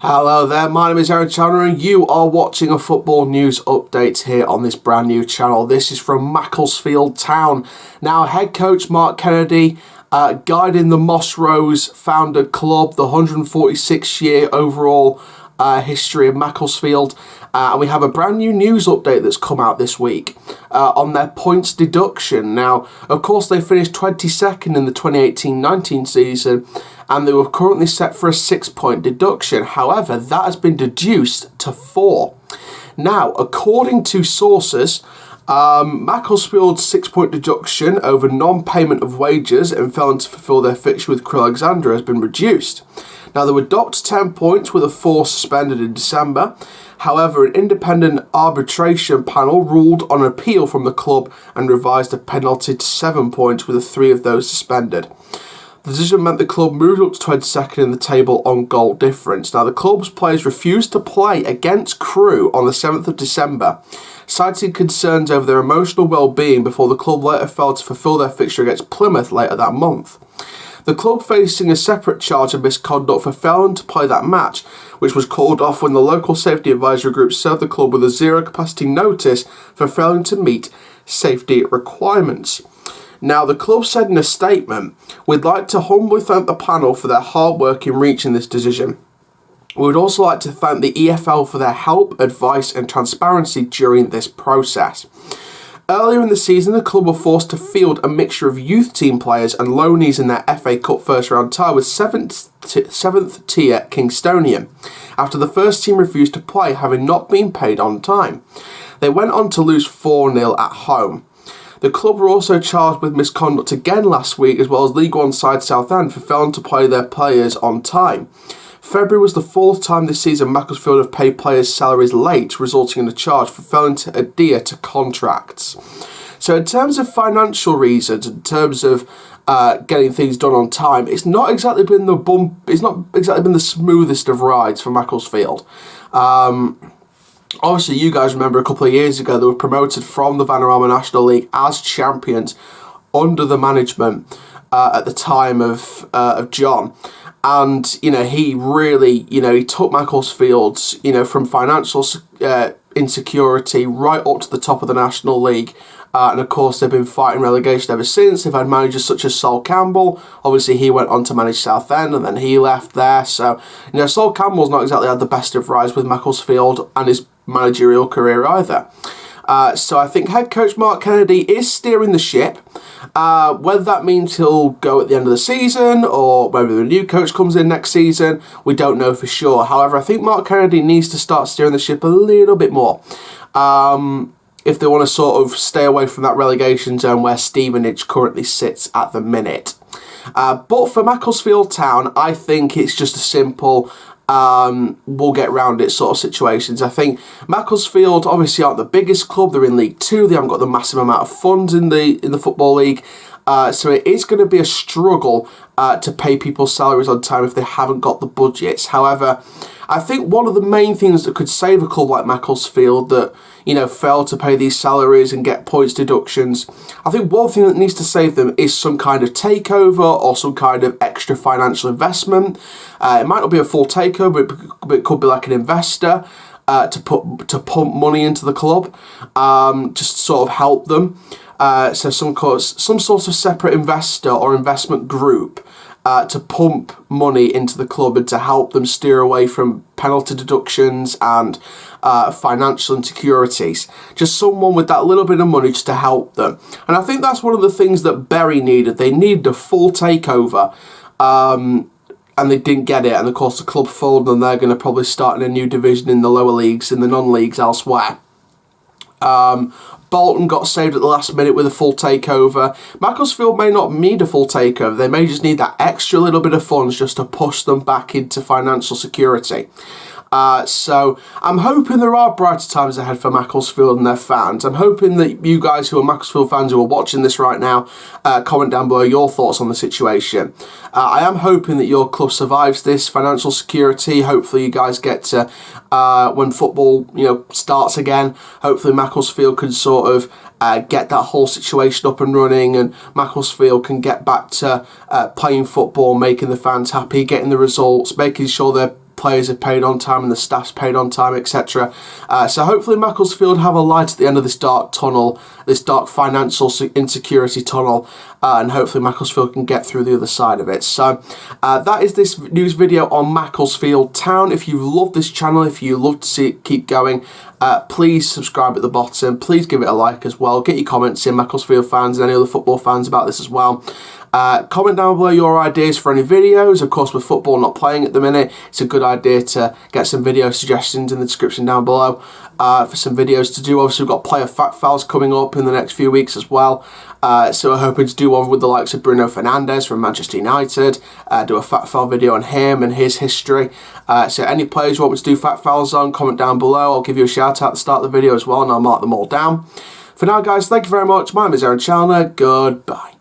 Hello there, my name is Aaron Chandler and you are watching a football news update here on this brand new channel. This is from Macclesfield Town. Now, head coach Mark Kennedy guiding the Moss Rose founded club, the 146-year overall history of Macclesfield. And we have a brand new news update that's come out this week on their points deduction. Now, of course, they finished 22nd in the 2018-19 season and they were currently set for a 6-point deduction. However, that has been deduced to 4. Now, according to sources, Macclesfield's 6-point deduction over non-payment of wages and failing to fulfil their fixture with Crewe Alexandra has been reduced. Now, they were docked 10 points with a 4 suspended in December. However, an independent arbitration panel ruled on an appeal from the club and revised the penalty to 7 points with 3 of those suspended. The decision meant the club moved up to 22nd in the table on goal difference. Now, the club's players refused to play against Crewe on the 7th of December, citing concerns over their emotional well-being before the club later failed to fulfil their fixture against Plymouth later that month. The club facing a separate charge of misconduct for failing to play that match, which was called off when the local safety advisory group served the club with a zero capacity notice for failing to meet safety requirements. Now, the club said in a statement, "We'd like to humbly thank the panel for their hard work in reaching this decision. We would also like to thank the EFL for their help, advice and transparency during this process." Earlier in the season, the club were forced to field a mixture of youth team players and loanees in their FA Cup first round tie with 7th tier Kingstonian, after the first team refused to play, having not been paid on time. They went on to lose 4-0 at home. The club were also charged with misconduct again last week, as well as League One side Southend for failing to play their players on time. February was the 4th time this season Macclesfield have paid players' salaries late, resulting in a charge for failing to adhere to contracts. So in terms of financial reasons, in terms of getting things done on time, it's not exactly been the smoothest of rides for Macclesfield. Obviously, you guys remember a couple of years ago they were promoted from the Vanarama National League as champions under the management at the time of John. And, he really, he took Macclesfield's, from financial insecurity right up to the top of the National League. And of course, they've been fighting relegation ever since. They've had managers such as Sol Campbell. Obviously, he went on to manage Southend and then he left there. So, Sol Campbell's not exactly had the best of rides with Macclesfield and his managerial career either. So I think head coach Mark Kennedy is steering the ship. Whether that means he'll go at the end of the season or whether the new coach comes in next season, we don't know for sure. However, I think Mark Kennedy needs to start steering the ship a little bit more if they want to sort of stay away from that relegation zone where Stevenage currently sits at the minute. But for Macclesfield Town, I think it's just a simple we'll get round it sort of situations. I think Macclesfield obviously aren't the biggest club. They're in League 2. They haven't got the massive amount of funds in the Football League. So it is going to be a struggle to pay people's salaries on time if they haven't got the budgets. However, I think one of the main things that could save a club like Macclesfield that, fail to pay these salaries and get points deductions, I think one thing that needs to save them is some kind of takeover or some kind of extra financial investment. It might not be a full takeover, but it could be like an investor to pump money into the club, just to sort of help them. So some sort of separate investor or investment group to pump money into the club and to help them steer away from penalty deductions and financial insecurities. Just someone with that little bit of money just to help them. And I think that's one of the things that Bury needed. They needed a full takeover. And they didn't get it, and of course the club folded, and they're going to probably start in a new division in the lower leagues, in the non-leagues elsewhere. Bolton got saved at the last minute with a full takeover. Macclesfield may not need a full takeover. They may just need that extra little bit of funds just to push them back into financial security. So I'm hoping there are brighter times ahead for Macclesfield and their fans. I'm hoping that you guys who are Macclesfield fans who are watching this right now, comment down below your thoughts on the situation. I am hoping that your club survives this financial security. Hopefully you guys get to, when football, starts again, hopefully Macclesfield can sort of get that whole situation up and running, and Macclesfield can get back to playing football, making the fans happy, getting the results, making sure they're players are paid on time and the staff's paid on time, etc. So hopefully Macclesfield have a light at the end of this dark tunnel, this dark financial insecurity tunnel, and hopefully Macclesfield can get through the other side of it. So that is this news video on Macclesfield Town. If you love this channel, if you love to see it keep going, please subscribe at the bottom. Please give it a like as well. Get your comments in, Macclesfield fans and any other football fans, about this as well. Comment down below your ideas for any videos. Of course, with football not playing at the minute, it's a good idea to get some video suggestions in the description down below for some videos to do. Obviously, we've got player fact files coming up in the next few weeks as well. So we're hoping to do one with the likes of Bruno Fernandes from Manchester United, do a fact file video on him and his history. So any players you want me to do fact files on, comment down below. I'll give you a shout out at the start of the video as well, and I'll mark them all down. For now, guys, thank you very much. My name is Aaron Challoner. Goodbye.